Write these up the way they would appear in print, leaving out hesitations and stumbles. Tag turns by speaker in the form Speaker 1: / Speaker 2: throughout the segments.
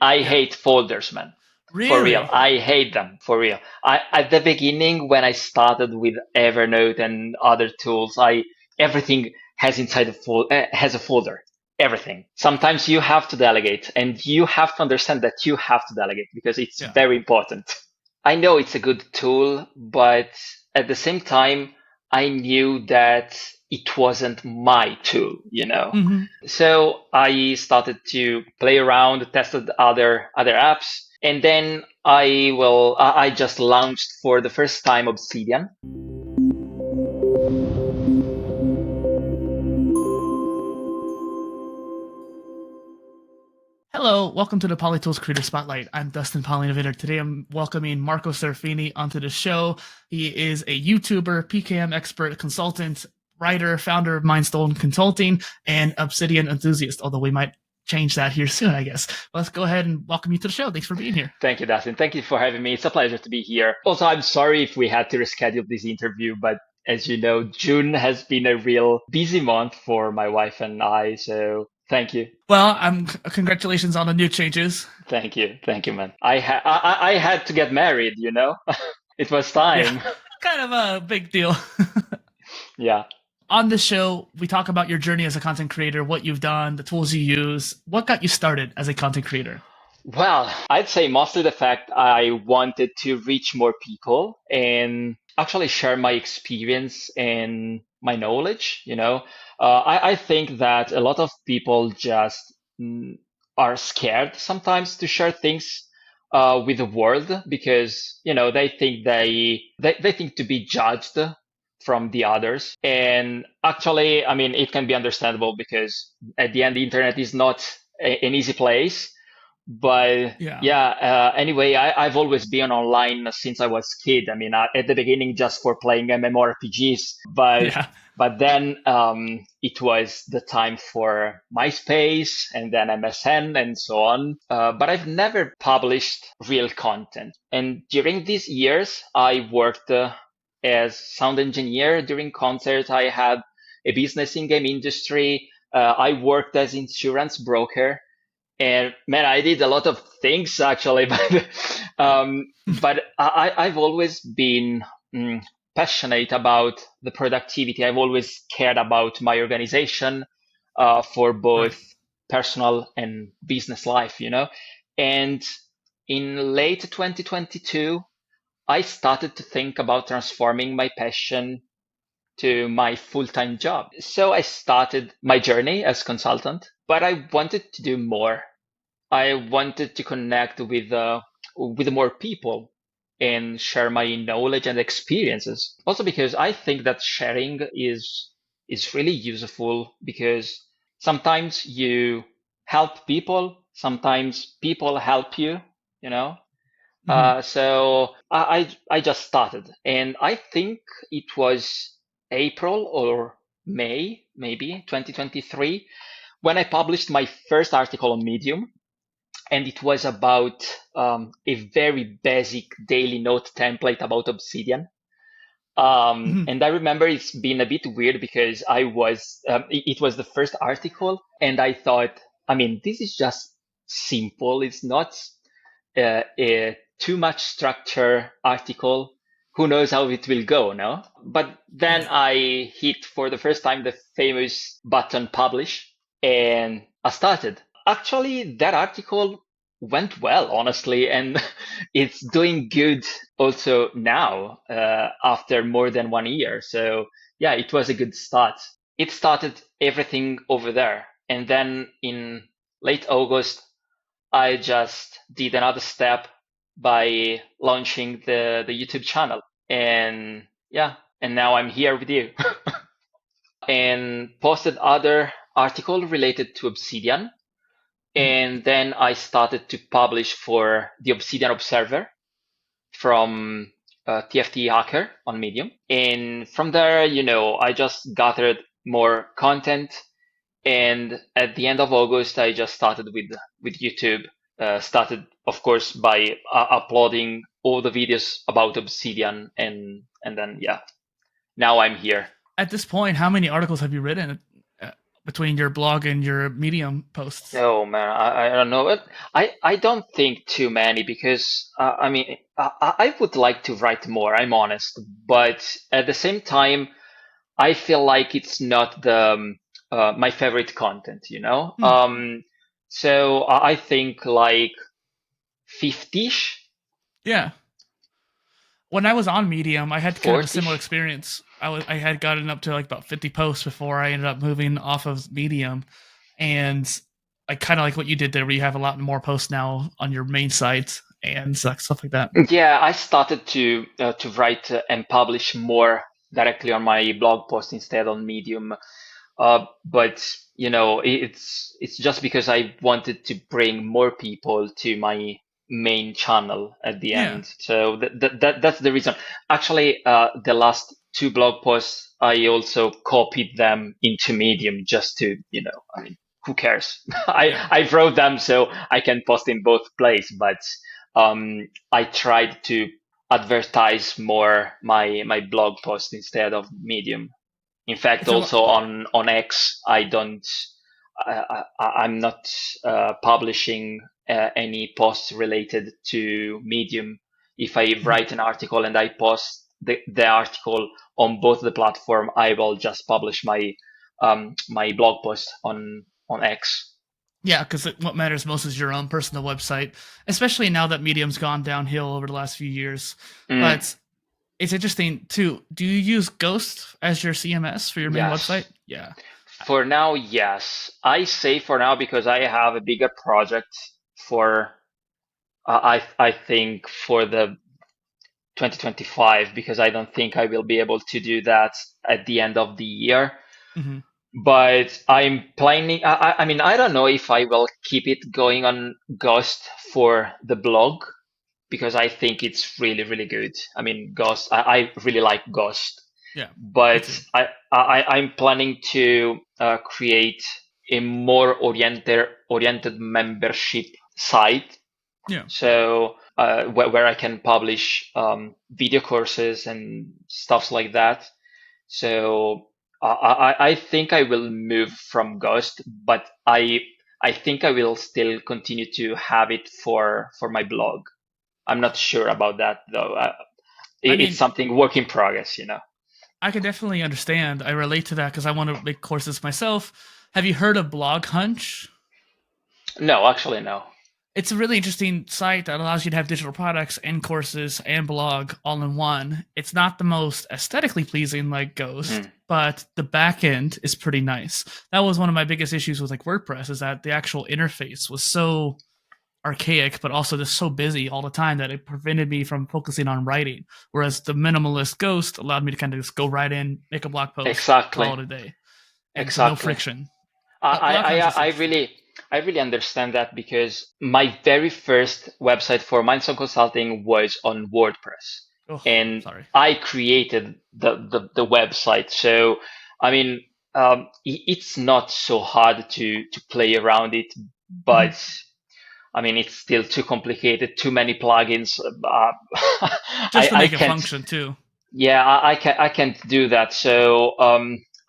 Speaker 1: I hate folders, man. For real.
Speaker 2: Really?
Speaker 1: I hate them. For real. At the beginning, when I started with Evernote and other tools, everything has has a folder. Everything. Sometimes you have to delegate and you have to understand that you have to delegate because it's
Speaker 2: Yeah.
Speaker 1: very important. I know it's a good tool, but at the same time, I knew that it wasn't my tool.
Speaker 2: Hmm.
Speaker 1: So I started to play around, tested other apps, and then I just launched for the first time Obsidian.
Speaker 2: Hello, welcome to the PolyTools Creator Spotlight. I'm Dustin, PolyInnovator. Today I'm welcoming Marco Serafini onto the show. He is a YouTuber, PKM expert, consultant, writer, founder of Mindstone Consulting, and Obsidian Enthusiast, although we might change that here soon, I guess. Let's go ahead and welcome you to the show. Thanks for being here.
Speaker 1: Thank you, Dustin. Thank you for having me. It's a pleasure to be here. Also, I'm sorry if we had to reschedule this interview, but as you know, June has been a real busy month for my wife and I. So thank you.
Speaker 2: Well, congratulations on the new changes.
Speaker 1: Thank you, man. I had to get married. It was
Speaker 2: Yeah,
Speaker 1: time.
Speaker 2: kind of a big deal.
Speaker 1: Yeah.
Speaker 2: On the show, we talk about your journey as a content creator, what you've done, the tools you use. What got you started as a content creator?
Speaker 1: Well, I'd say mostly the fact I wanted to reach more people and actually share my experience and my knowledge. I think that a lot of people just are scared sometimes to share things with the world because they think they think to be judged from the others. And actually, I mean, it can be understandable because at the end, the internet is not an easy place. But
Speaker 2: Yeah.
Speaker 1: yeah, anyway, I've always been online since I was a kid. I mean, at the beginning, just for playing MMORPGs, but
Speaker 2: Yeah.
Speaker 1: but then it was the time for MySpace and then MSN and so on. But I've never published real content. And during these years, I worked as sound engineer during concerts. I had a business in game industry. I worked as insurance broker. And man, I did a lot of things actually, but I've always been passionate about the productivity. I've always cared about my organization for
Speaker 2: Right.
Speaker 1: both personal and business life. And in late 2022, I started to think about transforming my passion to my full-time job. So I started my journey as consultant, but I wanted to do more. I wanted to connect with more people and share my knowledge and experiences. Also because I think that sharing is really useful because sometimes you help people, sometimes people help you.
Speaker 2: Hmm.
Speaker 1: So I just started, and I think it was April or May, maybe 2023, when I published my first article on Medium, and it was about a very basic daily note template about Obsidian.
Speaker 2: Hmm.
Speaker 1: And I remember it's been a bit weird because it was the first article, and I thought, I mean, this is just simple. It's not a too much structure article. Who knows how it will go, no? But then
Speaker 2: Yeah.
Speaker 1: I hit for the first time the famous button publish, and I started. Actually, that article went well, honestly, and it's doing good also now after more than 1 year. So yeah, it was a good start. It started everything over there. And then in late August, I just did another step by launching the YouTube channel. And yeah, and now I'm here with you. And posted other article related to Obsidian.
Speaker 2: Mhm.
Speaker 1: And then I started to publish for the Obsidian Observer from TFT Hacker on Medium. And from there, I just gathered more content. And at the end of August, I just started with YouTube. Started, of course, by uploading all the videos about Obsidian, and then yeah, now I'm here.
Speaker 2: At this point, how many articles have you written between your blog and your Medium posts?
Speaker 1: No, man, I don't know. I don't think too many because I mean I would like to write more. I'm honest, but at the same time, I feel like it's not the my favorite content. You know.
Speaker 2: Hmm.
Speaker 1: So I think like 50-ish,
Speaker 2: Yeah. When I was on Medium, I had kind of a similar
Speaker 1: 40-ish.
Speaker 2: experience. I had gotten up to like about 50 posts before I ended up moving off of Medium, and I kind of like what you did there, where you have a lot more posts now on your main site and stuff like that.
Speaker 1: Yeah, I started to write and publish more directly on my blog post instead on Medium. But you know, it's just because I wanted to bring more people to my main channel at the
Speaker 2: Yeah.
Speaker 1: end. So that's the reason. Actually, the last two blog posts, I also copied them into Medium just to, you know, I mean, who cares?
Speaker 2: Yeah.
Speaker 1: I wrote them so I can post in both places, but I tried to advertise more my blog post instead of Medium. In fact,
Speaker 2: It's a lot.
Speaker 1: also on X, I don't, I'm not publishing any posts related to Medium. If I
Speaker 2: Mhm.
Speaker 1: write an article and I post the article on both the platform, I will just publish my blog post on X.
Speaker 2: Yeah, because what matters most is your own personal website, especially now that Medium's gone downhill over the last few years.
Speaker 1: Mm,
Speaker 2: But it's interesting too. Do you use Ghost as your CMS for your main website?
Speaker 1: yes.
Speaker 2: Yeah.
Speaker 1: For now, yes. I say for now because I have a bigger project for I think for the 2025 because I don't think I will be able to do that at the end of the year.
Speaker 2: Hmm.
Speaker 1: But I'm planning. I mean, I don't know if I will keep it going on Ghost for the blog because I think it's really, really good. I mean, Ghost. I really like Ghost,
Speaker 2: Yeah, me
Speaker 1: but
Speaker 2: too.
Speaker 1: I'm planning to create a more oriented membership site
Speaker 2: Yeah.
Speaker 1: so where I can publish video courses and stuffs like that. So I think I will move from Ghost, but I think I will still continue to have it for my blog. I'm not sure about that though.
Speaker 2: I
Speaker 1: It's
Speaker 2: mean,
Speaker 1: something work in progress, you know.
Speaker 2: I can definitely understand. I relate to that because I want to make courses myself. Have you heard of Blog Hunch?
Speaker 1: No, actually no.
Speaker 2: It's a really interesting site that allows you to have digital products and courses and blog all in one. It's not the most aesthetically pleasing like Ghost,
Speaker 1: Mm,
Speaker 2: but the back end is pretty nice. That was one of my biggest issues with like WordPress is that the actual interface was so archaic, but also just so busy all the time that it prevented me from focusing on writing. Whereas the minimalist Ghost allowed me to kind of just go right in, make a blog post, call
Speaker 1: exactly,
Speaker 2: it a day, and so no
Speaker 1: exactly.
Speaker 2: friction.
Speaker 1: I,
Speaker 2: But Blog
Speaker 1: I,
Speaker 2: Hunch
Speaker 1: I
Speaker 2: is
Speaker 1: I
Speaker 2: interesting.
Speaker 1: really I really understand that because my very first website for Mindstone Consulting was on WordPress,
Speaker 2: Oh,
Speaker 1: and
Speaker 2: sorry.
Speaker 1: I created the website. So I mean, it's not so hard to play around it,
Speaker 2: Mhm.
Speaker 1: but I mean, it's still too complicated, too many plugins.
Speaker 2: Just to
Speaker 1: I
Speaker 2: make it
Speaker 1: can't.
Speaker 2: function too.
Speaker 1: Yeah, I can't do that. So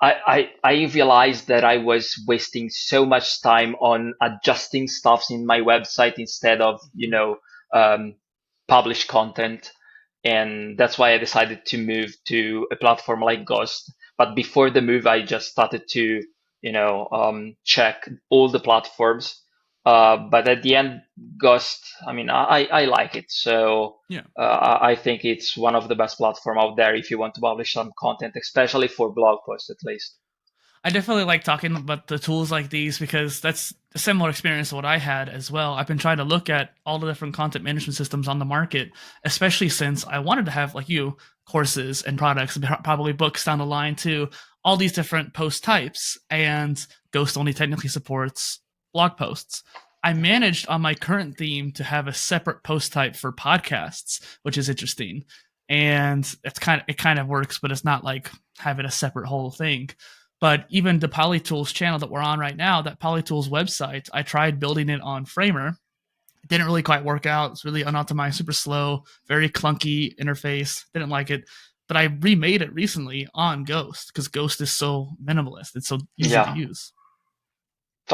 Speaker 1: I realized that I was wasting so much time on adjusting stuffs in my website instead of, you know, um, publish content. And that's why I decided to move to a platform like Ghost. But before the move, I just started to, you know, check all the platforms. But at the end, Ghost, I mean, I like it. So
Speaker 2: Yeah.
Speaker 1: I think it's one of the best platform out there if you want to publish some content, especially for blog posts at least.
Speaker 2: I definitely like talking about the tools like these because that's a similar experience to what I had as well. I've been trying to look at all the different content management systems on the market, especially since I wanted to have, like you, courses and products, probably books down the line too, all these different post types. And Ghost only technically supports blog posts. I managed on my current theme to have a separate post type for podcasts, which is interesting. And it kind of works, but it's not like having a separate whole thing. But even the PolyTools channel that we're on right now, that PolyTools website, I tried building it on Framer. It didn't really quite work out. It's really unoptimized, super slow, very clunky interface. Didn't like it. But I remade it recently on Ghost because Ghost is so minimalist. It's so easy to
Speaker 1: Yeah,
Speaker 2: use.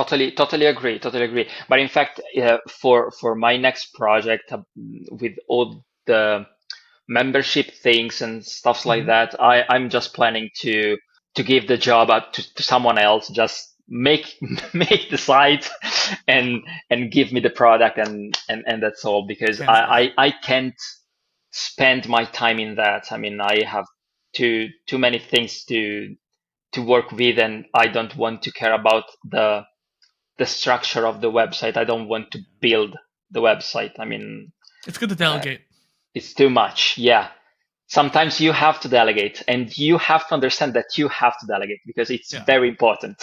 Speaker 1: Totally agree. Totally agree. But in fact, for my next project, with all the membership things and stuffs like
Speaker 2: Hmm.
Speaker 1: that, I'm just planning to give the job up to someone else. Just make make the site and give me the product and that's all. Because
Speaker 2: Hands off.
Speaker 1: I can't spend my time in that. I mean, I have too many things to work with, and I don't want to care about the structure of the website. I don't want to build the website. I mean,
Speaker 2: It's good to
Speaker 1: uh,
Speaker 2: delegate.
Speaker 1: it's too much. Yeah. Sometimes you have to delegate, and you have to understand that you have to delegate because it's
Speaker 2: Yeah.
Speaker 1: very important.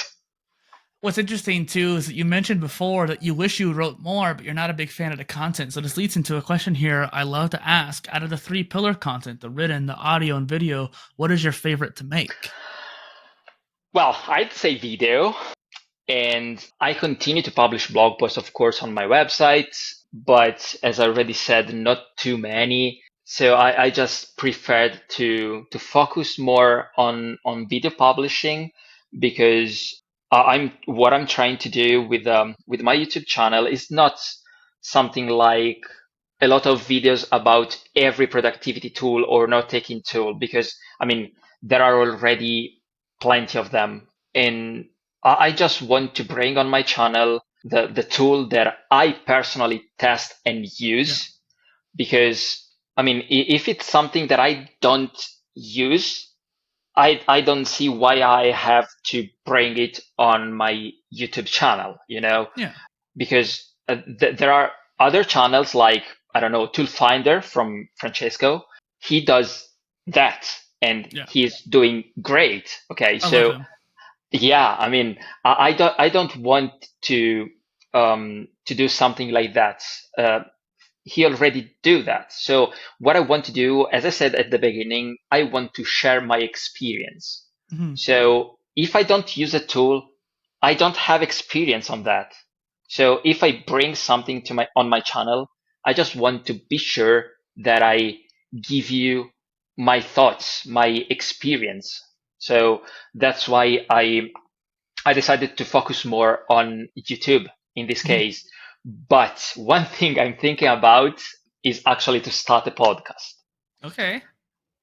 Speaker 2: What's interesting too is that you mentioned before that you wish you wrote more, but you're not a big fan of the content. So this leads into a question here I love to ask. Out of the three pillar content, the written, the audio, and video, what is your favorite to make?
Speaker 1: Well, I'd say video, and I continue to publish blog posts, of course, on my website, but as I already said, not too many. So I just preferred to focus more on video publishing because I'm what I'm trying to do with my YouTube channel is not something like a lot of videos about every productivity tool or note taking tool, because I mean there are already plenty of them, and I just want to bring on my channel the tool that I personally test and
Speaker 2: Yeah.
Speaker 1: use. Because I mean, if it's something that I don't use, I don't see why I have to bring it on my YouTube channel,
Speaker 2: Yeah.
Speaker 1: because there are other channels like, I don't know, Tool Finder from Francesco. He does that and
Speaker 2: Yeah.
Speaker 1: he's doing great. Okay,
Speaker 2: I love
Speaker 1: so
Speaker 2: him.
Speaker 1: yeah, I mean, I don't want to do something like that. He already do that. So what I want to do, as I said at the beginning, I want to share my experience.
Speaker 2: Hmm.
Speaker 1: So if I don't use a tool, I don't have experience on that. So if I bring something to my on my channel, I just want to be sure that I give you my thoughts, my experience. So that's why I decided to focus more on YouTube in this
Speaker 2: Hmm.
Speaker 1: case. But one thing I'm thinking about is actually to start a podcast.
Speaker 2: Okay.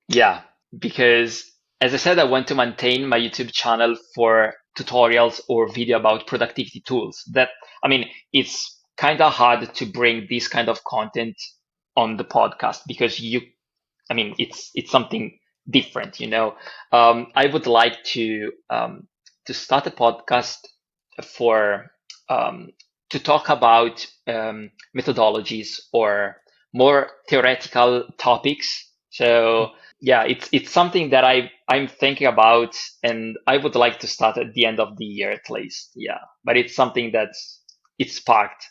Speaker 1: Yeah, because as I said, I want to maintain my YouTube channel for tutorials or video about productivity tools. That, I mean, it's kind of hard to bring this kind of content on the podcast because I mean, it's something different. I would like to start a podcast for to talk about methodologies or more theoretical topics. So yeah, it's something that I'm thinking about, and I would like to start at the end of the year at least. Yeah, but it's something that's it's sparked.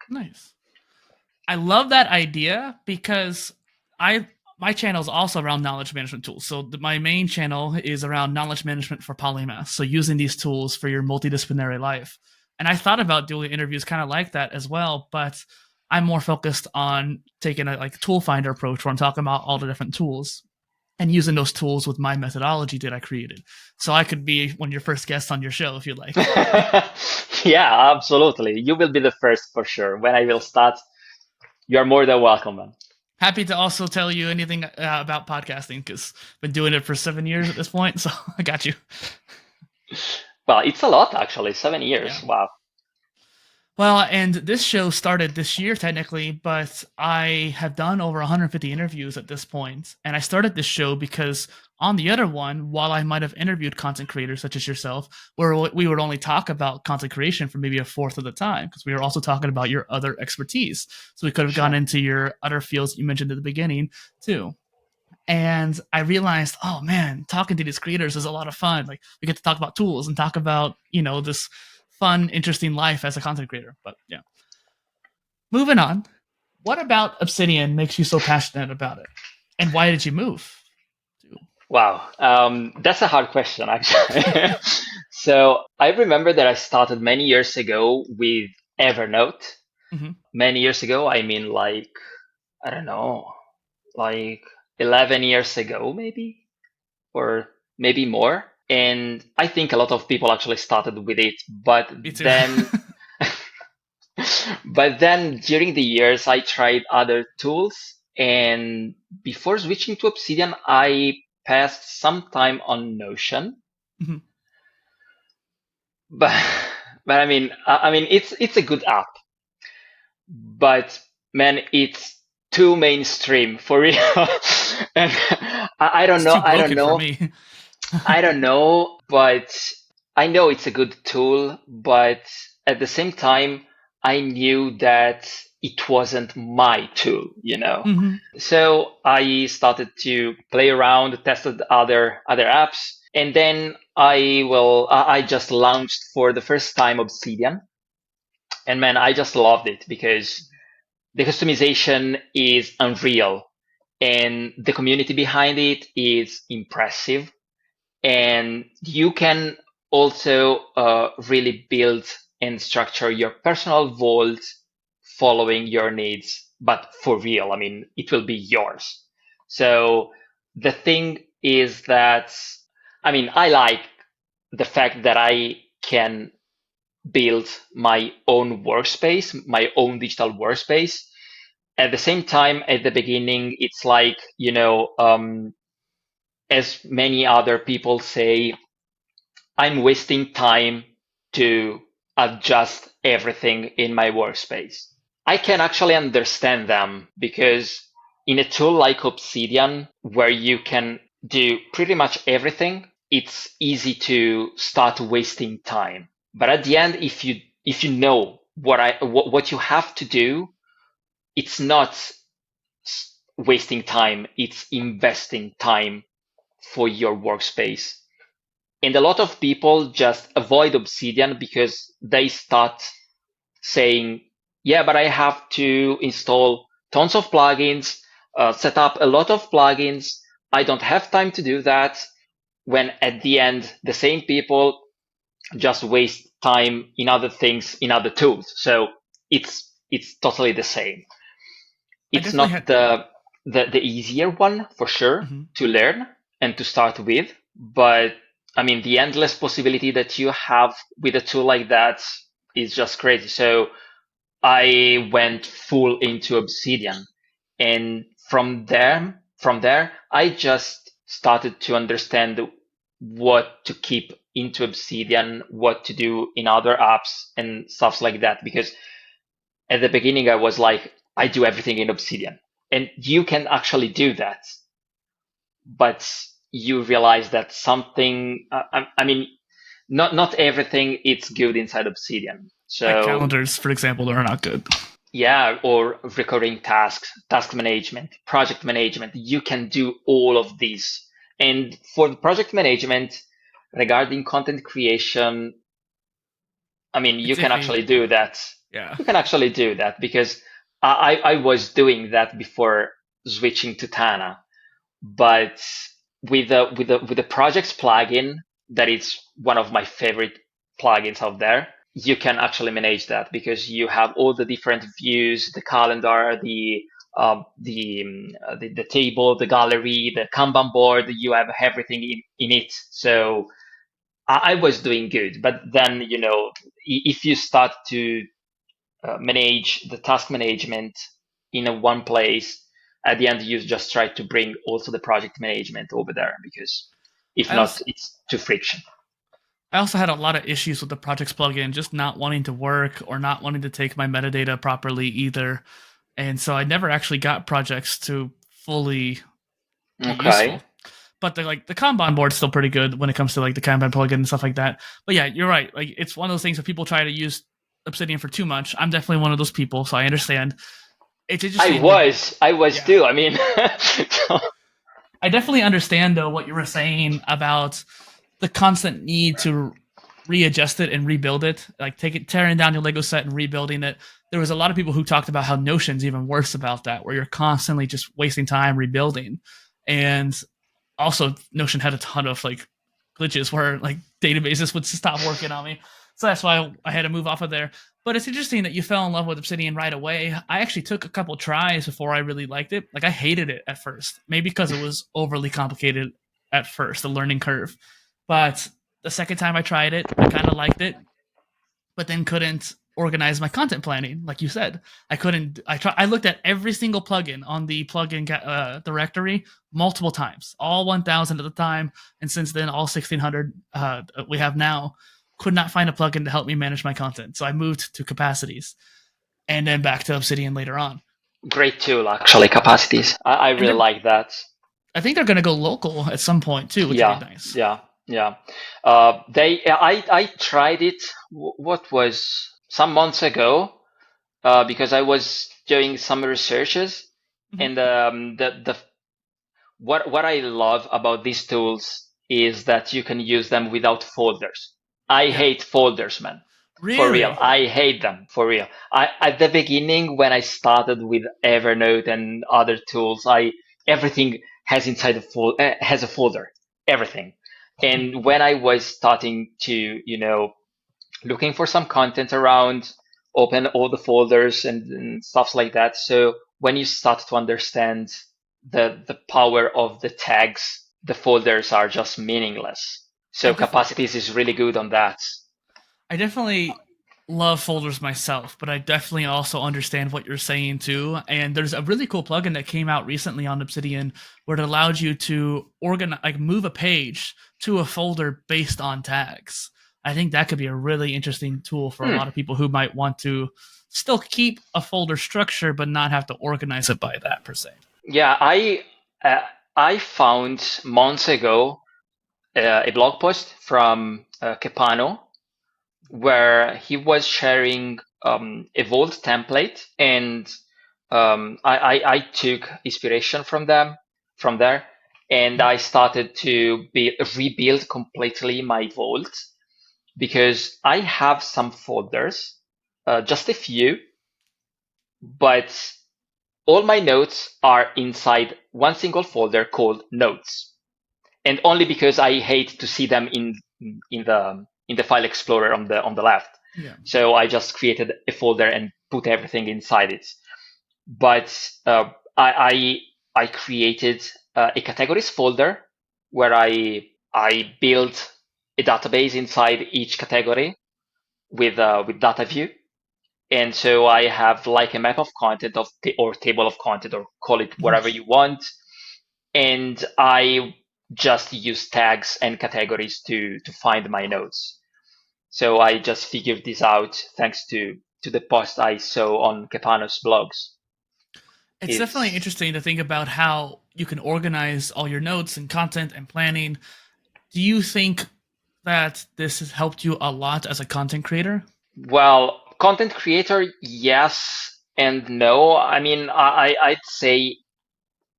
Speaker 2: Nice. I love that idea because I my channel is also around knowledge management tools. So my main channel is around knowledge management for polymath. So using these tools for your multidisciplinary life. And I thought about doing interviews kind of like that as well, but I'm more focused on taking a like tool finder approach where I'm talking about all the different tools and using those tools with my methodology that I created. So I could be one of your first guests on your show if you'd like.
Speaker 1: Yeah, absolutely. You will be the first for sure. When I will start, you are more than welcome, man.
Speaker 2: Happy to also tell you anything about podcasting because I've been doing it for 7 years at this point. So I got you.
Speaker 1: Well, it's a lot actually. 7 years.
Speaker 2: Yeah.
Speaker 1: Wow.
Speaker 2: Well, and this show started this year technically, but I have done over 150 interviews at this point. And I started this show because on the other one, while I might have interviewed content creators such as yourself, where we would only talk about content creation for maybe a fourth of the time, because we were also talking about your other expertise. So we could have gone
Speaker 1: Sure.
Speaker 2: into your other fields that you mentioned at the beginning too. And I realized, oh man, talking to these creators is a lot of fun. Like we get to talk about tools and talk about, this fun, interesting life as a content creator. But yeah. Moving on. What about Obsidian makes you so passionate about it? And why did you move?
Speaker 1: Wow. That's a hard question, actually. So I remember that I started many years ago with Evernote.
Speaker 2: Mm-hmm.
Speaker 1: Many years ago, I mean, like, I don't know, like 11 years ago, maybe, or maybe more. And I think a lot of people actually started with it, but
Speaker 2: Me too.
Speaker 1: then but then during the years I tried other tools, and before switching to Obsidian I passed some time on Notion.
Speaker 2: Mhm.
Speaker 1: But I mean it's a good app, but man, it's too mainstream for real. And I don't
Speaker 2: It's
Speaker 1: know,
Speaker 2: too broken for me.
Speaker 1: I don't know, but I know it's a good tool, but at the same time, I knew that it wasn't my tool.
Speaker 2: Hmm.
Speaker 1: So I started to play around, tested other apps, and then I just launched for the first time Obsidian, and man, I just loved it because the customization is unreal, and the community behind it is impressive, and you can also really build and structure your personal vault following your needs, but for real. I mean, it will be yours. So the thing is that, I mean, I like the fact that I can build my own workspace, my own digital workspace. At the same time, at the beginning, it's like, as many other people say, I'm wasting time to adjust everything in my workspace. I can actually understand them because in a tool like Obsidian, where you can do pretty much everything, it's easy to start wasting time. But at the end, if you know what you have to do, it's not wasting time, it's investing time for your workspace. And a lot of people just avoid Obsidian because they start saying, yeah, but I have to install tons of plugins, set up a lot of plugins. I don't have time to do that. When at the end, the same people just waste time in other things, in other tools. So it's totally the same.
Speaker 2: I
Speaker 1: It's
Speaker 2: definitely
Speaker 1: not
Speaker 2: had.
Speaker 1: the easier one for sure
Speaker 2: Mhm.
Speaker 1: to learn and to start with, but I mean the endless possibility that you have with a tool like that is just crazy. So I went full into Obsidian, and from there I just started to understand what to keep into Obsidian, what to do in other apps and stuff like that, because at the beginning I was like, I do everything in Obsidian. And you can actually do that, but you realize that something, I mean, not everything it's good inside Obsidian.
Speaker 2: Like
Speaker 1: So
Speaker 2: calendars, for example, are not good.
Speaker 1: yeah, or recurring tasks, task management, project management, you can do all of these. And for the project management regarding content creation, I mean, you
Speaker 2: It's
Speaker 1: can
Speaker 2: iffy.
Speaker 1: actually do that.
Speaker 2: Yeah.
Speaker 1: You can actually do that because I was doing that before switching to Tana, but with the projects plugin, that is one of my favorite plugins out there. You can actually manage that because you have all the different views, the calendar, the table, the gallery, the Kanban board. You have everything in it. So I was doing good, but then if you start to manage the task management in a one place, at the end you just try to bring also the project management over there because if
Speaker 2: I
Speaker 1: not,
Speaker 2: also
Speaker 1: it's too friction.
Speaker 2: I also had a lot of issues with the projects plugin, just not wanting to work or not wanting to take my metadata properly either. And so I never actually got projects to fully be
Speaker 1: Okay.
Speaker 2: useful. But the Kanban board's still pretty good when it comes to like the Kanban plugin and stuff like that. But yeah, you're right. Like it's one of those things that people try to use Obsidian for too much. I'm definitely one of those people, so I understand. It's
Speaker 1: I
Speaker 2: interesting that
Speaker 1: was, I was
Speaker 2: yeah.
Speaker 1: too. I mean,
Speaker 2: I definitely understand though what you were saying about the constant need to readjust it and rebuild it, like tearing down your Lego set and rebuilding it. There was a lot of people who talked about how Notion's even worse about that, where you're constantly just wasting time rebuilding. And also Notion had a ton of like glitches where like databases would stop working on me. So that's why I had to move off of there. But it's interesting that you fell in love with Obsidian right away. I actually took a couple tries before I really liked it. Like I hated it at first, maybe because it was overly complicated at first, the learning curve. But the second time I tried it, I kind of liked it, but then couldn't organize my content planning. Like you said, I couldn't. I looked at every single plugin on the plugin directory multiple times, all 1,000 at the time, and since then all 1,600 we have now. Could not find a plugin to help me manage my content, so I moved to Capacities, and then back to Obsidian later on.
Speaker 1: Great tool, actually, Capacities. I really like that.
Speaker 2: I think they're going to go local at some point too, which would be nice.
Speaker 1: Yeah. I tried it. What was some months ago, because I was doing some researches, and what I love about these tools is that you can use them without folders. I hate folders, man.
Speaker 2: Really?
Speaker 1: For real, I hate them, for real. At the beginning, when I started with Evernote and other tools, everything has has a folder, everything. And when I was starting to, looking for some content around, open all the folders and stuff like that. So when you start to understand the power of the tags, the folders are just meaningless. So Capacities is really good on that.
Speaker 2: I definitely love folders myself, but I definitely also understand what you're saying too. And there's a really cool plugin that came out recently on Obsidian where it allowed you to move a page to a folder based on tags. I think that could be a really interesting tool for a lot of people who might want to still keep a folder structure but not have to organize it by that per se.
Speaker 1: Yeah, I found months ago a blog post from Kepano where he was sharing a Vault template, and I took inspiration from there, and I started to rebuild completely my Vault, because I have some folders, just a few, but all my notes are inside one single folder called Notes, and only because I hate to see them in the file explorer on the left.
Speaker 2: Yeah.
Speaker 1: So I just created a folder and put everything inside it. But I created a categories folder where I built a database inside each category with data view. And so I have like a map of content or table of content, or call it whatever you want. And I just use tags and categories to find my notes. So I just figured this out thanks to the post I saw on Kepano's blogs.
Speaker 2: It's definitely interesting to think about how you can organize all your notes and content and planning. Do you think that this has helped you a lot as a content creator?
Speaker 1: Well, content creator, yes and no. I mean, I'd say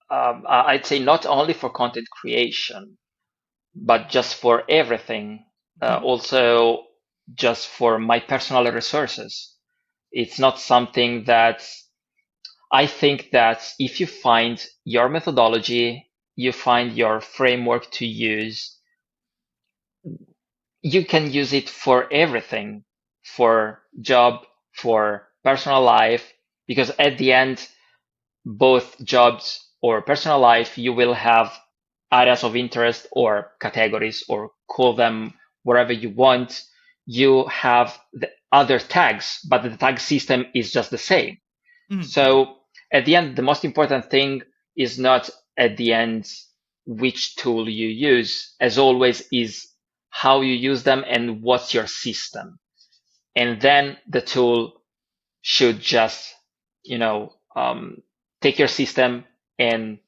Speaker 1: not only for content creation, but just for everything. Also, just for my personal resources. It's not something that I think that if you find your methodology, you find your framework to use, you can use it for everything, for job, for personal life, because at the end, both jobs or personal life, you will have areas of interest or categories, or call them whatever you want. You have the other tags, but the tag system is just the same. So at the end, the most important thing is not at the end which tool you use, as always, is how you use them and what's your system. And then the tool should just, take your system and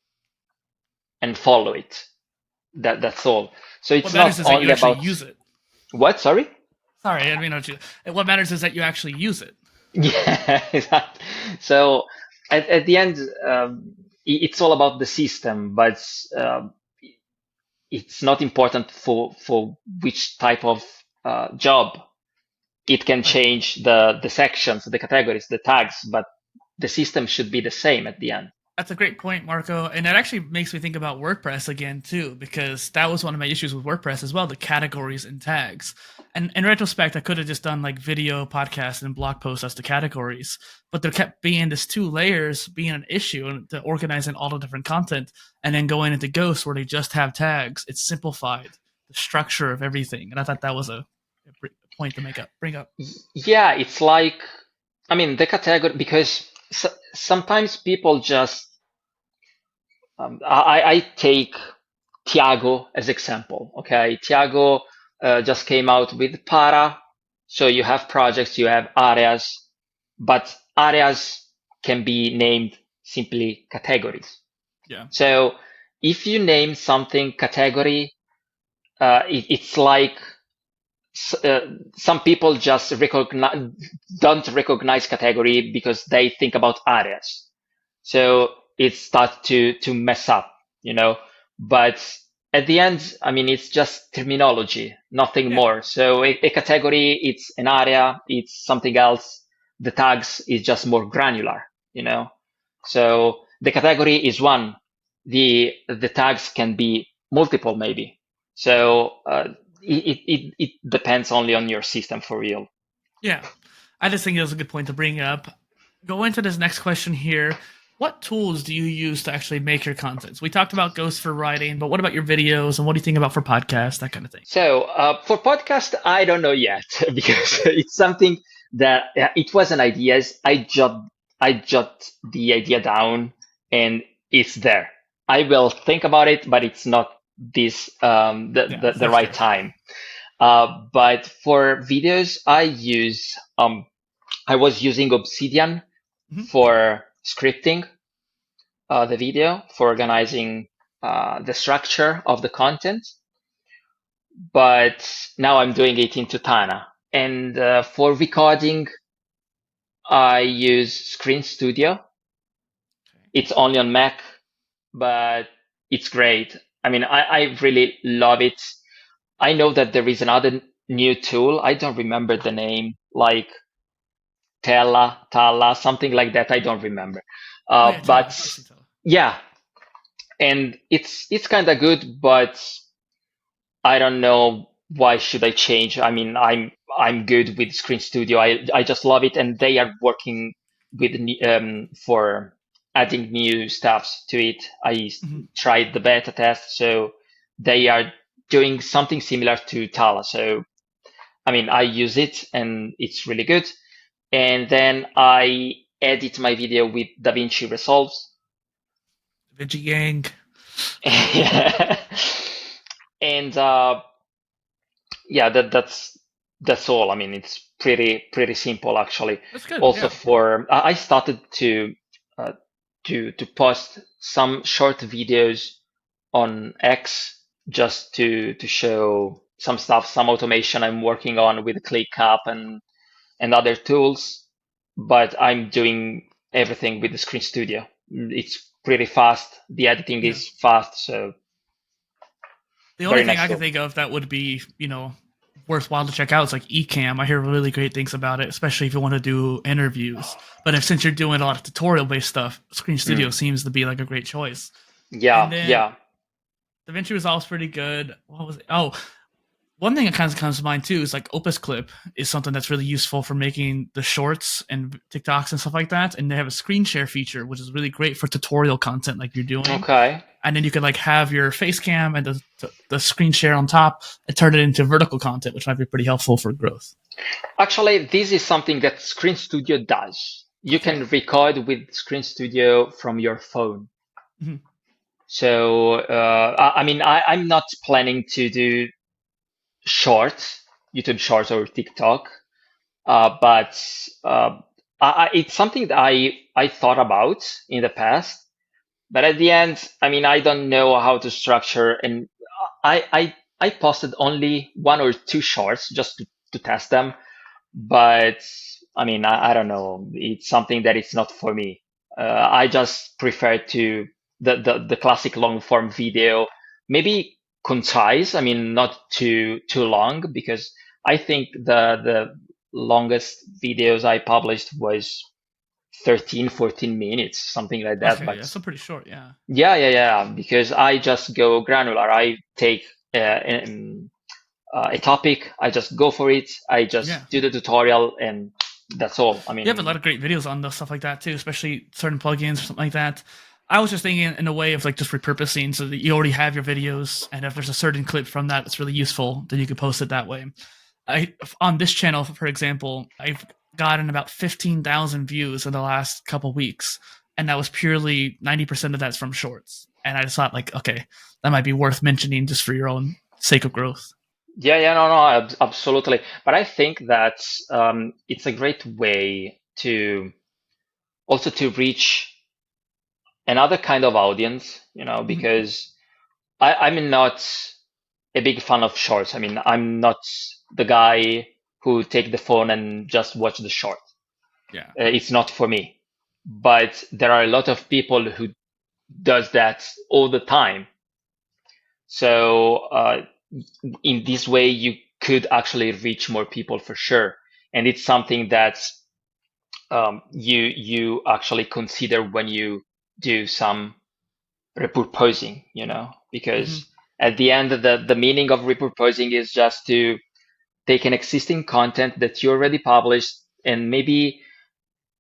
Speaker 1: follow it. That's all. So it's not only about
Speaker 2: use it.
Speaker 1: What? Sorry?
Speaker 2: Sorry, I didn't mean what matters is that you actually use it.
Speaker 1: Yeah, exactly. So at the end, it's all about the system, but it's not important for which type of job. It can change the sections, the categories, the tags, but the system should be the same at the end.
Speaker 2: That's a great point, Marco. And that actually makes me think about WordPress again, too, because that was one of my issues with WordPress as well, the categories and tags. And in retrospect, I could have just done like video, podcast, and blog posts as the categories. But there kept being this 2 layers being an issue, and to organizing all the different content. And then going into Ghost where they just have tags, it's simplified structure of everything. And I thought that was a point to bring up.
Speaker 1: Yeah, it's like, I mean, the category, because sometimes people just, I take Tiago as example. Okay, Tiago just came out with Para. So you have projects, you have areas, but areas can be named simply categories.
Speaker 2: Yeah.
Speaker 1: So if you name something category, it's like some people just don't recognize category because they think about areas. So it starts to mess up, you know. But at the end, I mean, it's just terminology, nothing
Speaker 2: Yeah.
Speaker 1: more. So a category, it's an area, it's something else. The tags is just more granular, you know. So the category is one. The tags can be multiple, maybe. So it depends only on your system for real.
Speaker 2: Yeah. I just think it was a good point to bring up. Go into this next question here. What tools do you use to actually make your content? So we talked about Ghost for writing, but what about your videos and what do you think about for podcasts, that kind of thing?
Speaker 1: So for podcast, I don't know yet because it's something that it was an idea. I jot the idea down and it's there. I will think about it, but it's not this the right time. But for videos, I was using Obsidian for scripting the video, for organizing the structure of the content. But now I'm doing it in Tutana. And for recording, I use Screen Studio. It's only on Mac, but it's great. I mean, I really love it. I know that there is another new tool. I don't remember the name, like Tala, something like that. I don't remember. But yeah, and it's kind of good, but I don't know why should I change. I mean, I'm good with Screen Studio. I just love it, and they are working with for adding new stuffs to it. I tried the beta test, so they are doing something similar to Tala. So I mean, I use it, and it's really good. And then I edit my video with DaVinci Resolve.
Speaker 2: DaVinci Gang.
Speaker 1: And yeah, that's all. I mean, it's pretty simple actually.
Speaker 2: That's good.
Speaker 1: Also, I started to post some short videos on X just to show some stuff, some automation I'm working on with ClickUp and other tools. But I'm doing everything with the Screen Studio. It's pretty fast. The editing is fast, so.
Speaker 2: The only thing I can think of that would be, worthwhile to check out is like Ecamm. I hear really great things about it, especially if you want to do interviews. But since you're doing a lot of tutorial-based stuff, Screen Studio seems to be like a great choice.
Speaker 1: Yeah, yeah.
Speaker 2: DaVinci Resolve's pretty good. What was it? Oh, one thing that kind of comes to mind too is like Opus Clip is something that's really useful for making the shorts and TikToks and stuff like that. And they have a screen share feature, which is really great for tutorial content like you're doing.
Speaker 1: Okay.
Speaker 2: And then you could like have your face cam and the screen share on top and turn it into vertical content, which might be pretty helpful for growth.
Speaker 1: Actually, this is something that Screen Studio does. You can record with Screen Studio from your phone. Mm-hmm. So, I mean, I'm not planning to do YouTube Shorts or TikTok, but it's something that I thought about in the past. But at the end, I mean, I don't know how to structure, and I posted only 1 or 2 shorts just to test them. But I mean, I don't know. It's something that it's not for me. I just prefer to the classic long form video, maybe concise. I mean, not too long, because I think the longest videos I published was 13, 14 minutes, something like that.
Speaker 2: Okay,
Speaker 1: but
Speaker 2: yeah, so pretty short, yeah.
Speaker 1: Yeah, because I just go granular. I take a topic, I just go for it. I just do the tutorial, and that's all. I mean,
Speaker 2: you have a lot of great videos on the stuff like that too, especially certain plugins or something like that. I was just thinking in a way of like just repurposing so that you already have your videos, and if there's a certain clip from that that's really useful, then you can post it that way. On this channel, for example, I've gotten about 15,000 views in the last couple weeks, and that was purely 90% of that's from shorts. And I just thought, like, okay, that might be worth mentioning just for your own sake of growth.
Speaker 1: Yeah, no, absolutely. But I think that it's a great way to also to reach another kind of audience,
Speaker 2: Mhm.
Speaker 1: because I'm not a big fan of shorts. I mean, I'm not the guy who take the phone and just watch the short.
Speaker 2: Yeah.
Speaker 1: It's not for me. But there are a lot of people who does that all the time. So in this way, you could actually reach more people for sure. And it's something that you actually consider when you do some repurposing,
Speaker 2: Hmm.
Speaker 1: because at the end, the meaning of repurposing is just to take an existing content that you already published and maybe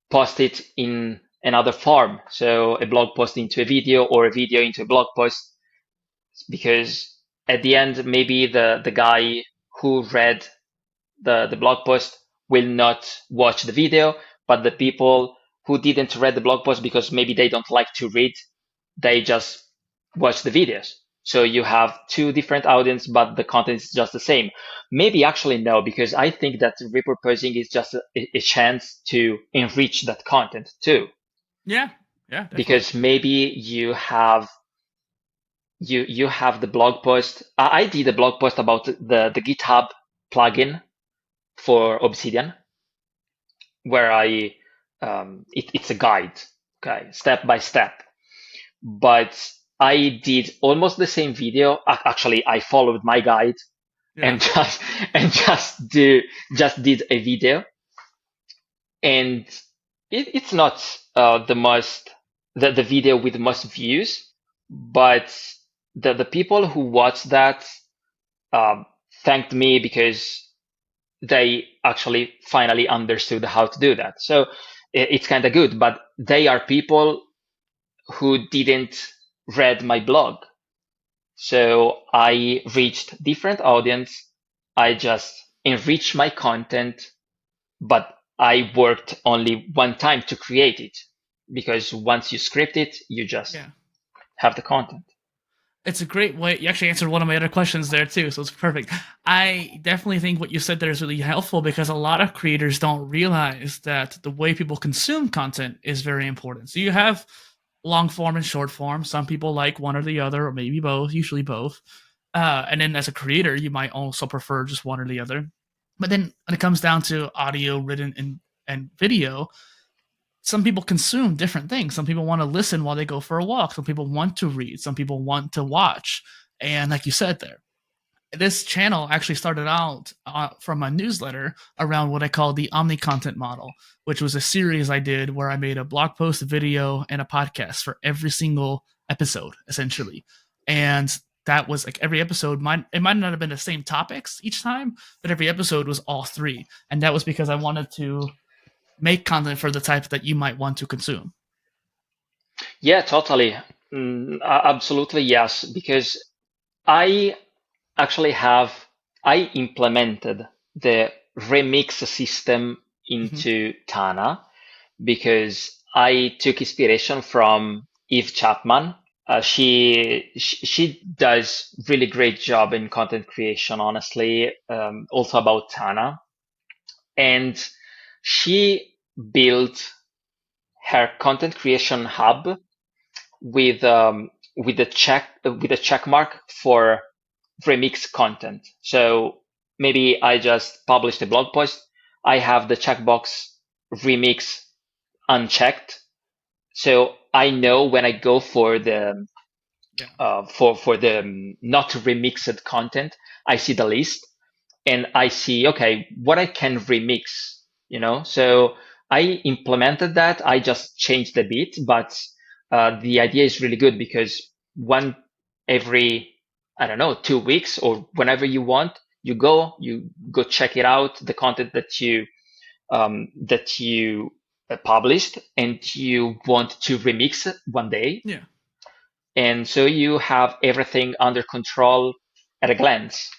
Speaker 1: post it in another form. So a blog post into a video or a video into a blog post, because at the end, maybe the guy who read the blog post will not watch the video, but the people who didn't read the blog post because maybe they don't like to read, they just watch the videos. So you have two different audience, but the content is just the same. Maybe actually no, because I think that repurposing is just a chance to enrich that content too.
Speaker 2: Yeah. Yeah, definitely.
Speaker 1: Because maybe you have the blog post. I did a blog post about the GitHub plugin for Obsidian, where it's a guide, okay, step by step. But I did almost the same video. Actually, I followed my guide
Speaker 2: Yeah.
Speaker 1: and just did a video, and it's not the video with the most views, but the people who watched that um, thanked me because they actually finally understood how to do that. So it's kind of good, but they are people who didn't read my blog. So I reached different audience. I just enriched my content, but I worked only one time to create it, because once you script it, you just
Speaker 2: Yeah.
Speaker 1: have the content.
Speaker 2: It's a great way. You actually answered one of my other questions there too, so it's perfect. I definitely think what you said there is really helpful because a lot of creators don't realize that the way people consume content is very important. So you have long form and short form. Some people like one or the other, or maybe both. Usually both. And then as a creator, you might also prefer just one or the other. But then when it comes down to audio, written, and video, some people consume different things. Some people want to listen while they go for a walk. Some people want to read. Some people want to watch. And like you said there, this channel actually started out from a newsletter around what I call the omni content model, which was a series I did where I made a blog post, a video, and a podcast for every single episode, essentially. And that was like every episode it might not have been the same topics each time, but every episode was all three. And that was because I wanted to make content for the type that you might want to consume.
Speaker 1: Yeah, totally. Absolutely, yes. Because I actually I implemented the remix system
Speaker 2: Mhm.
Speaker 1: into Tana because I took inspiration from Eve Chapman. She does really great job in content creation, honestly. Also about Tana, and she built her content creation hub with a check mark for remix content. So maybe I just published a blog post. I have the checkbox remix unchecked, so I know when I go for the
Speaker 2: Yeah.
Speaker 1: not remixed content, I see the list and I see, okay, what I can remix, So I implemented that. I just changed a bit, but the idea is really good because one every, I don't know, 2 weeks or whenever you go check it out, the content that you published and you want to remix it one day.
Speaker 2: Yeah.
Speaker 1: And so you have everything under control at a glance.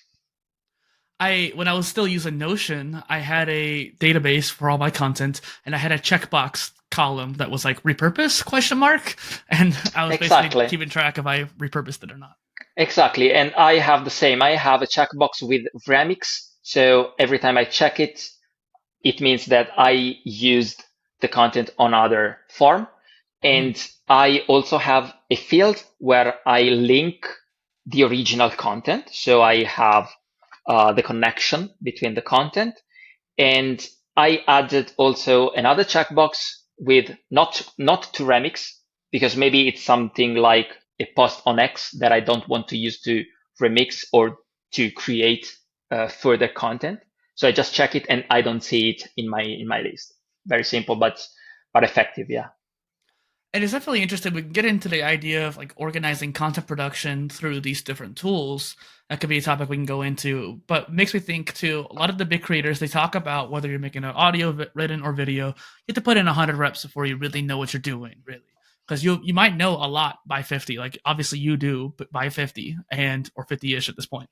Speaker 2: When I was still using Notion, I had a database for all my content, and I had a checkbox column that was like repurpose question mark, and I was basically
Speaker 1: Exactly.
Speaker 2: keeping track if I repurposed it or not.
Speaker 1: Exactly. And I have the same. I have a checkbox with remix. So every time I check it, it means that I used the content on other form. And I also have a field where I link the original content. So I have the connection between the content. And I added also another checkbox with not to remix, because maybe it's something like a post on X that I don't want to use to remix or to create further content. So I just check it and I don't see it in my list. Very simple, but effective. Yeah.
Speaker 2: And it's definitely interesting. We can get into the idea of like organizing content production through these different tools. That could be a topic we can go into. But it makes me think too, a lot of the big creators, they talk about whether you're making an audio, written, or video, you have to put in 100 reps before you really know what you're doing, really. Because you might know a lot by 50. Like obviously you do, but by 50 or 50-ish at this point.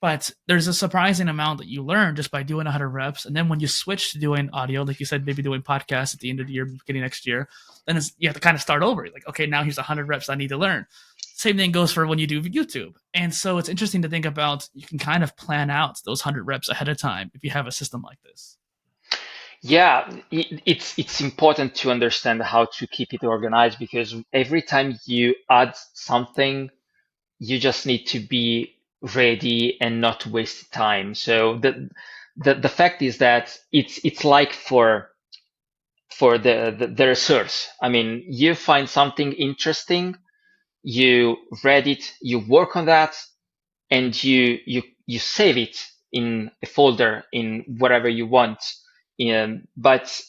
Speaker 2: But there's a surprising amount that you learn just by doing 100 reps. And then when you switch to doing audio, like you said, maybe doing podcasts at the end of the year, beginning next year, then you have to kind of start over. Like, okay, now here's 100 reps I need to learn. Same thing goes for when you do YouTube. And so it's interesting to think about, you can kind of plan out those 100 reps ahead of time if you have a system like this.
Speaker 1: Yeah, it's important to understand how to keep it organized, because every time you add something, you just need to be ready and not waste time. So the fact is that it's like for the research. I mean, you find something interesting, you read it, you work on that, and you save it in a folder in whatever you want. But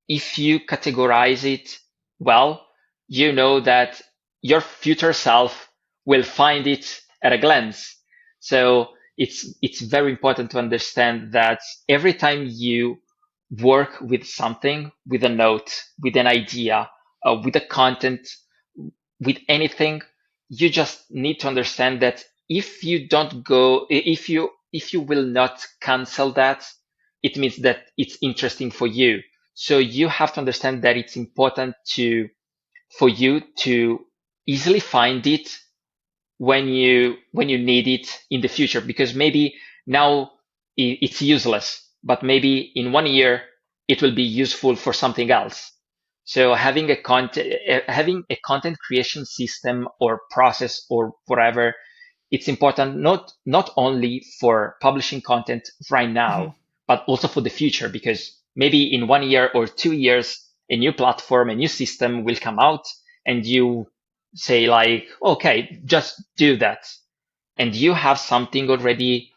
Speaker 1: if you categorize it well, you know that your future self will find it at a glance. So it's very important to understand that every time you work with something, with a note, with an idea, with a content, with anything, you just need to understand that if you don't go, if you will not cancel that, it means that it's interesting for you. So you have to understand that it's important for you to easily find it when you need it in the future, because maybe now it's useless, but maybe in 1 year it will be useful for something else. So having a content creation system or process or whatever, it's important not only for publishing content right now, but also for the future, because maybe in 1 year or 2 years, a new platform, a new system will come out, and you say like, okay, just do that, and you have something already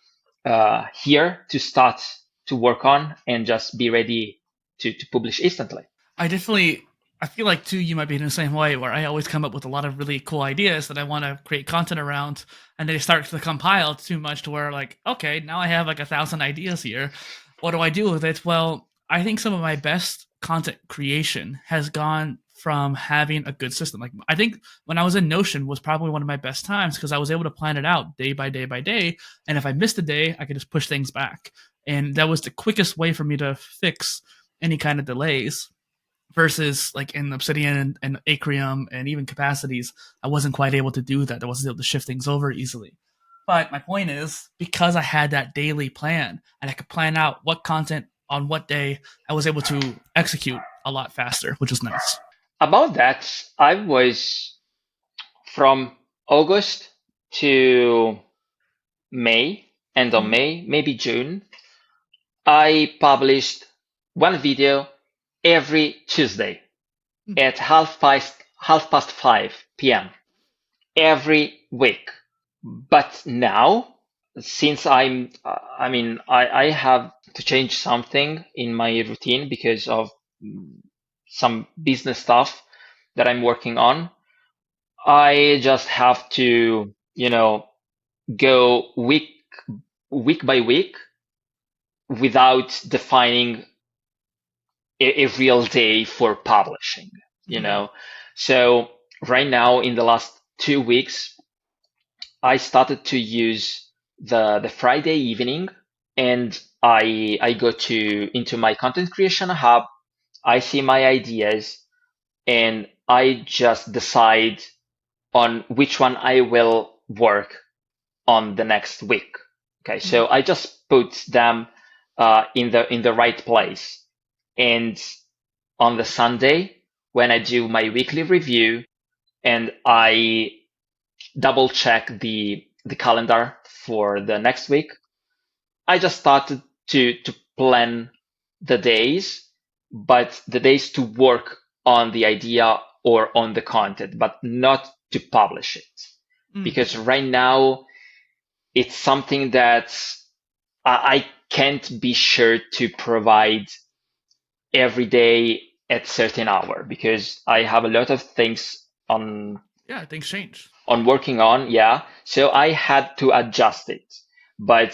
Speaker 1: here to start to work on, and just be ready to publish instantly.
Speaker 2: I feel like too, you might be in the same way, where I always come up with a lot of really cool ideas that I want to create content around, and they start to compile too much to where like, okay, now I have like 1,000 ideas here. What do I do with it? Well, I think some of my best content creation has gone from having a good system. Like I think when I was in Notion was probably one of my best times, because I was able to plan it out day by day by day. And if I missed a day, I could just push things back. And that was the quickest way for me to fix any kind of delays, versus like in Obsidian and Acrium and even capacities, I wasn't quite able to do that. I wasn't able to shift things over easily. But my point is, because I had that daily plan and I could plan out what content on what day, I was able to execute a lot faster, which was nice.
Speaker 1: About that, I was from August to May, end of May, maybe June, I published one video every Tuesday at half past 5 p.m. every week. But now, since I have to change something in my routine because of some business stuff that I'm working on, I just have to, go week by week without defining a real day for publishing, you
Speaker 2: Mm-hmm.
Speaker 1: know. So right now, in the last 2 weeks, I started to use the Friday evening, and I go to into my content creation hub. I see my ideas, and I just decide on which one I will work on the next week. Okay,
Speaker 2: Mm-hmm.
Speaker 1: so I just put them in the right place, and on the Sunday when I do my weekly review and I double check the calendar for the next week, I just started to plan the days, but the days to work on the idea or on the content, but not to publish it.
Speaker 2: Mm.
Speaker 1: Because right now it's something that I can't be sure to provide every day at certain hour because I have a lot of things
Speaker 2: Yeah, things change.
Speaker 1: on working on, yeah. So I had to adjust it. But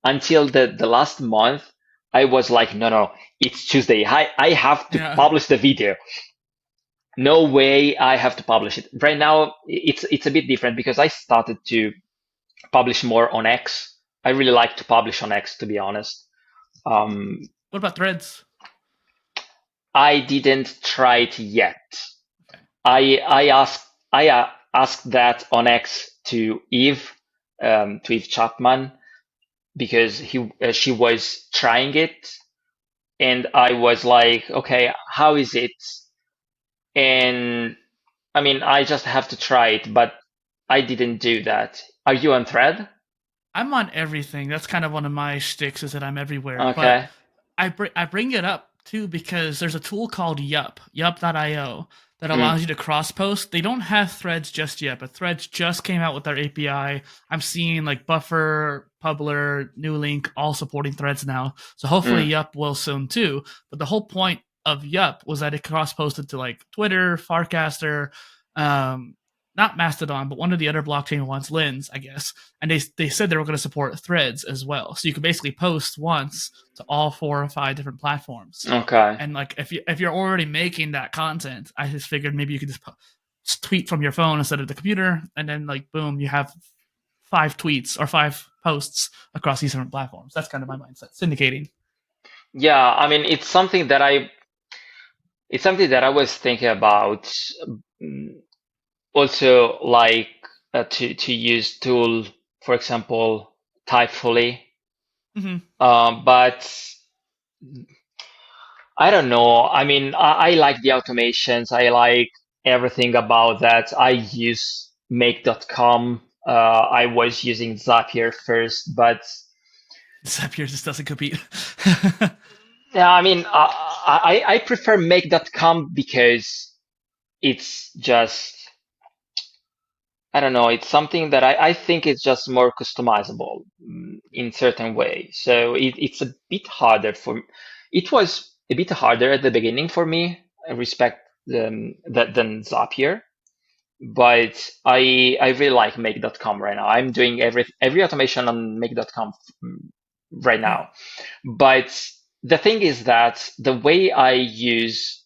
Speaker 1: until the last month, I was like, no, it's Tuesday. I have to
Speaker 2: Yeah.
Speaker 1: publish the video. No way I have to publish it. Right now, it's a bit different because I started to publish more on X. I really like to publish on X, to be honest. Um,
Speaker 2: What about threads?
Speaker 1: I didn't try it yet.
Speaker 2: Okay.
Speaker 1: I asked that on X to Eve Chapman because she was trying it, and I was like, okay, how is it? And I mean, I just have to try it, but I didn't do that. Are you on Thread?
Speaker 2: I'm on everything. That's kind of one of my shticks is that I'm everywhere. But
Speaker 1: Okay.
Speaker 2: I bring it up too because there's a tool called Yup.io that
Speaker 1: Mm,
Speaker 2: allows you to cross post. They don't have threads just yet, but threads just came out with their API. I'm seeing like Buffer, Publer, New Link all supporting threads now. So hopefully
Speaker 1: mm.
Speaker 2: Yup will soon too. But the whole point of Yup was that it cross posted to like Twitter, Farcaster, um, not Mastodon, but one of the other blockchain ones, Lens, I guess. And they said they were going to support threads as well. So you could basically post once to all 4 or 5 different platforms.
Speaker 1: Okay.
Speaker 2: And like if you're already making that content, I just figured maybe you could just tweet from your phone instead of the computer, and then like boom, you have 5 tweets or 5 posts across these different platforms. That's kind of my mindset. Syndicating.
Speaker 1: Yeah, I mean, it's something that I was thinking about. mm, Also, like to use tool, for example, Typefully.
Speaker 2: Mm-hmm.
Speaker 1: But I don't know. I mean, I like the automations. I like everything about that. I use make.com. I was using Zapier first, but
Speaker 2: Zapier just doesn't compete.
Speaker 1: yeah, I mean, I prefer make.com because it's just, I don't know, it's something that I think it's just more customizable in certain way. So it's a bit harder it was a bit harder at the beginning for me, I respect that than Zapier, but I really like make.com right now. I'm doing every automation on make.com right
Speaker 2: Yeah.
Speaker 1: now. But the thing is that the way I use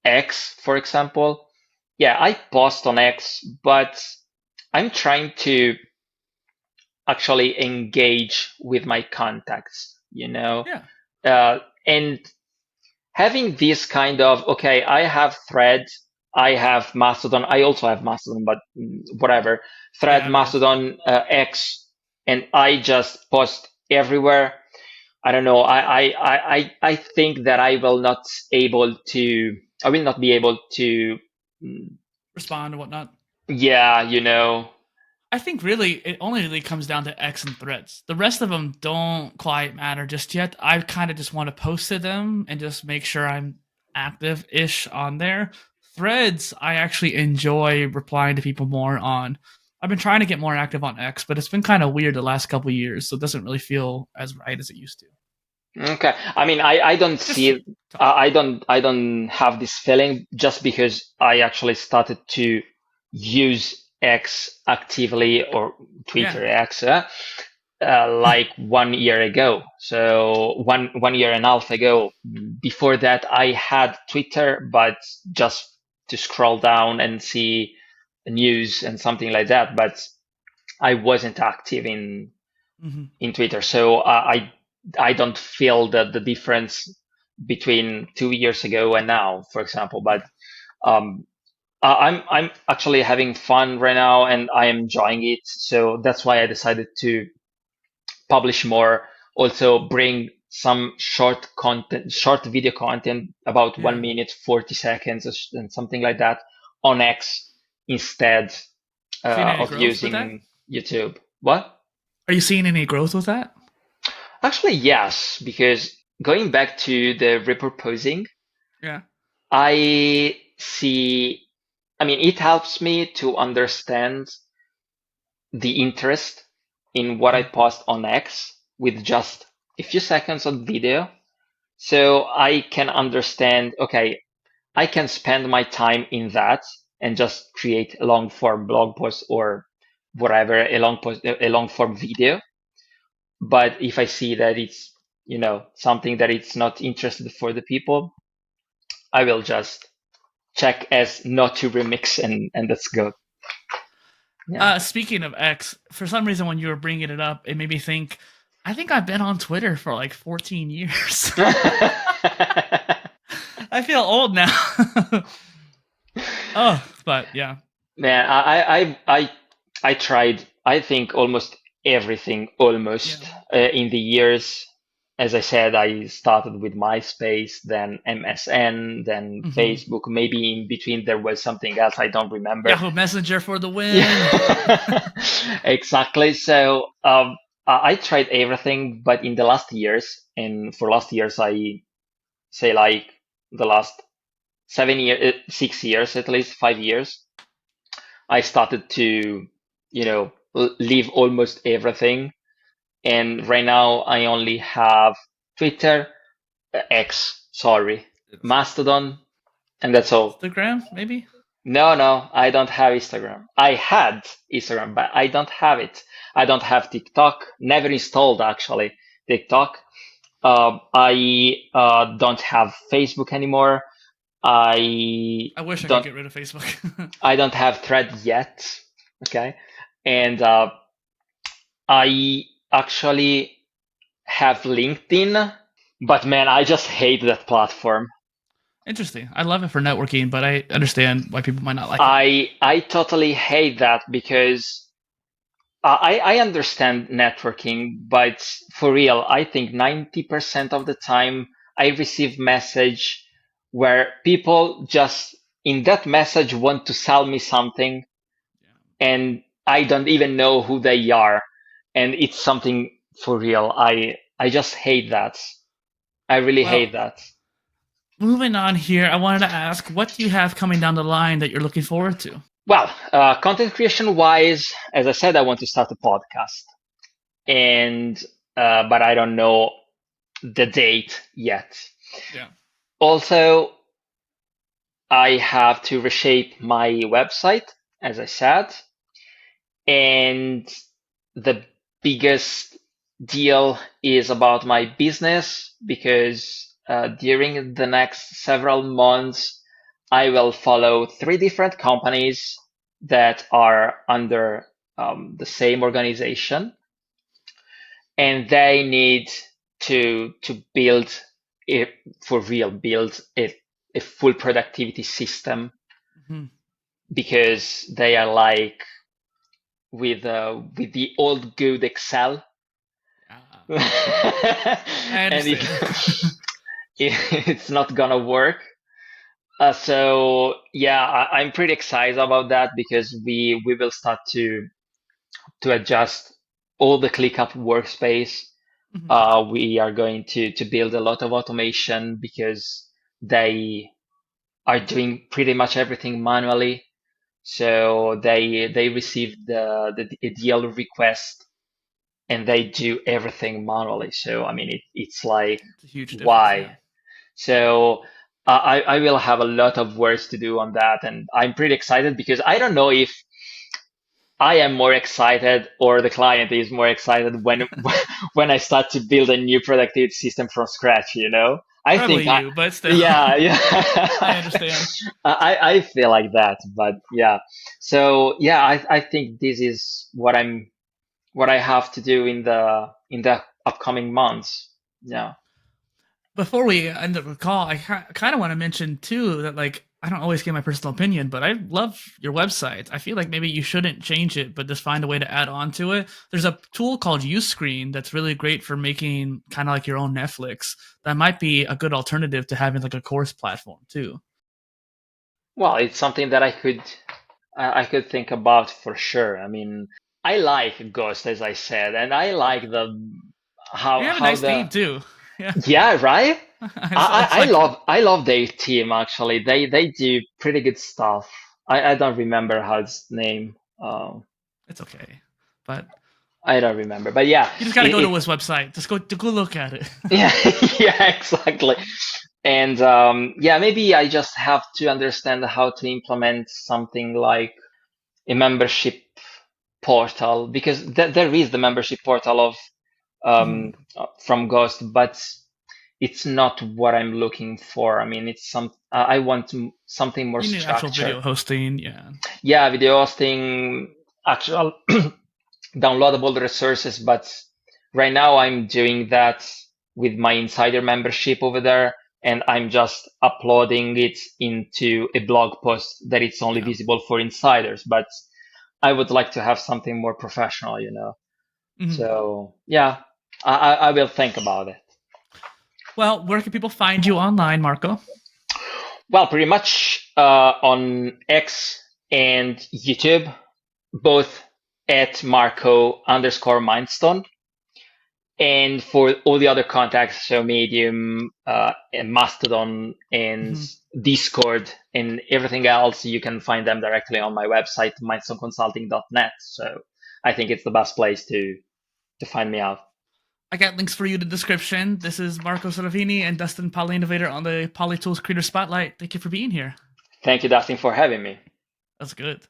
Speaker 1: X, for example, yeah, I post on X, but I'm trying to actually engage with my contacts,
Speaker 2: Yeah.
Speaker 1: and having this kind of, okay, I have Thread, I have Mastodon, I also have Mastodon, but whatever,
Speaker 2: Yeah, I
Speaker 1: Thread,
Speaker 2: have both.
Speaker 1: Mastodon, X, and I just post everywhere. I don't know. I think that I will not be able to, mm,
Speaker 2: Respond and whatnot.
Speaker 1: yeah,
Speaker 2: I think really it only really comes down to X and threads. The rest of them don't quite matter just yet. I kind of just want to post to them and just make sure I'm active ish on there. Threads, I actually enjoy replying to people more on. I've been trying to get more active on X, but it's been kind of weird the last couple of years, so it doesn't really feel as right as it used to.
Speaker 1: Okay. I mean, I don't
Speaker 2: Just
Speaker 1: see, I don't have this feeling just because I actually started to use X actively or
Speaker 2: yeah,
Speaker 1: Twitter X. like 1 year ago. So one year and a half ago. Before that, I had Twitter, but just to scroll down and see news and something like that. But I wasn't active in Twitter, so I don't feel the difference between 2 years ago and now, for example. But um, I'm actually having fun right now, and I am enjoying it. So that's why I decided to publish more. Also, bring some short content, short video content, about
Speaker 2: Yeah.
Speaker 1: 1 minute, 40 seconds, and something like that on X instead
Speaker 2: Seeing any
Speaker 1: of
Speaker 2: growth with that?
Speaker 1: using YouTube. What?
Speaker 2: Are you seeing any growth with that?
Speaker 1: Actually, yes, because going back to the repurposing,
Speaker 2: Yeah.
Speaker 1: I see, I mean, it helps me to understand the interest in what I
Speaker 2: Mhm.
Speaker 1: post on X with just a few seconds of video. So I can understand, okay, I can spend my time in that and just create a long form blog post or whatever, a long form video. But if I see that it's, something that it's not interested for the people, I will just check as not to remix and let's go. Yeah.
Speaker 2: Speaking of X, for some reason when you were bringing it up, it made me think. I think I've been on Twitter for like 14 years. I feel old now. Oh, but yeah.
Speaker 1: Man, I tried, I think almost everything
Speaker 2: Yeah.
Speaker 1: almost in the years. As I said, I started with MySpace, then MSN, then
Speaker 2: Hmm.
Speaker 1: Facebook. Maybe in between there was something else I don't remember.
Speaker 2: Yahoo Messenger for the win.
Speaker 1: Yeah, exactly. So I tried everything, but in the last years, and for last years, I say like the last 7 years, 6 years at least, 5 years, I started to, leave almost everything. And right now, I only have Twitter, X, sorry,
Speaker 2: It's
Speaker 1: Mastodon, and that's all.
Speaker 2: Instagram, maybe?
Speaker 1: No, no, I don't have Instagram. I had Instagram, but I don't have it. I don't have TikTok. Never installed actually TikTok. I don't have Facebook anymore. I
Speaker 2: I wish I could
Speaker 1: don't.
Speaker 2: get rid of Facebook.
Speaker 1: I don't have Thread yet. Okay, and I actually have LinkedIn, but man, I just hate that platform.
Speaker 2: Interesting. I love it for networking, but I understand why people might not like it.
Speaker 1: I totally hate that because I understand networking, but for real, I think 90% of the time I receive message where people just in that message want to sell me something and I don't even know who they are. And it's something for real. I just hate that. I really hate
Speaker 2: Well,
Speaker 1: that.
Speaker 2: moving on here, I wanted to ask, what do you have coming down the line that you're looking forward to?
Speaker 1: Well, content creation wise, as I said, I want to start a podcast, and but I don't know the date yet.
Speaker 2: Yeah.
Speaker 1: Also, I have to reshape my website, as I said, and the biggest deal is about my business because during the next several months, I will follow three different companies that are under the same organization, and they need to build it for real, build a full productivity system
Speaker 2: Hmm.
Speaker 1: because they are like with the old good Excel.
Speaker 2: I
Speaker 1: And
Speaker 2: understand.
Speaker 1: it's not gonna work. So yeah, I'm pretty excited about that because we will start to adjust all the ClickUp workspace.
Speaker 2: Mhm.
Speaker 1: We are going to build a lot of automation because they are doing pretty much everything manually. So they receive the deal request and they do everything manually. So I mean, it's like
Speaker 2: It's a huge difference, yeah.
Speaker 1: why? So I will have a lot of work to do on that, and I'm pretty excited because I don't know if I am more excited, or the client is more excited when when I start to build a new productivity system from scratch. I
Speaker 2: Probably
Speaker 1: think
Speaker 2: you, but still,
Speaker 1: yeah,
Speaker 2: I
Speaker 1: yeah.
Speaker 2: understand.
Speaker 1: I feel like that, but yeah. So yeah, I think this is what I have to do in the upcoming months. Yeah.
Speaker 2: Before we end the call, I kind of want to mention too that like I don't always give my personal opinion, but I love your website. I feel like maybe you shouldn't change it, but just find a way to add on to it. There's a tool called Uscreen that's really great for making kind of like your own Netflix. That might be a good alternative to having like a course platform too.
Speaker 1: Well, it's something that I could think about for sure. I mean, I like Ghost, as I said, and I like the
Speaker 2: You have a
Speaker 1: how
Speaker 2: nice
Speaker 1: the
Speaker 2: theme too. Yeah,
Speaker 1: yeah, right.
Speaker 2: it's like
Speaker 1: I love their team actually. They do pretty good stuff. I don't remember how its name.
Speaker 2: it's okay, but
Speaker 1: I don't remember, but yeah,
Speaker 2: you just got to
Speaker 1: it,
Speaker 2: go to
Speaker 1: it
Speaker 2: his website. Just go look at it.
Speaker 1: yeah yeah exactly. And yeah, maybe I just have to understand how to implement something like a membership portal, because there is the membership portal of
Speaker 2: Mhm.
Speaker 1: from Ghost, but it's not what I'm looking for. I mean, I want something more
Speaker 2: You need actual
Speaker 1: structured.
Speaker 2: video hosting, yeah.
Speaker 1: Yeah, video hosting, actual downloadable resources, but right now I'm doing that with my insider membership over there, and I'm just uploading it into a blog post that it's only
Speaker 2: Yeah.
Speaker 1: visible for insiders. But I would like to have something more professional,
Speaker 2: Mhm.
Speaker 1: So yeah, I will think about it.
Speaker 2: Well, where can people find you online, Marco?
Speaker 1: Well, pretty much on X and YouTube, both at Marco underscore Mindstone. And for all the other contacts, so Medium, and Mastodon, and
Speaker 2: Mhm.
Speaker 1: Discord, and everything else, you can find them directly on my website, mindstoneconsulting.net. So I think it's the best place to find me out.
Speaker 2: I got links for you in the description. This is Marco Serafini and Dustin PolyInnovator on the PolyTools Creator Spotlight. Thank you for being here.
Speaker 1: Thank you, Dustin, for having me.
Speaker 2: That's good.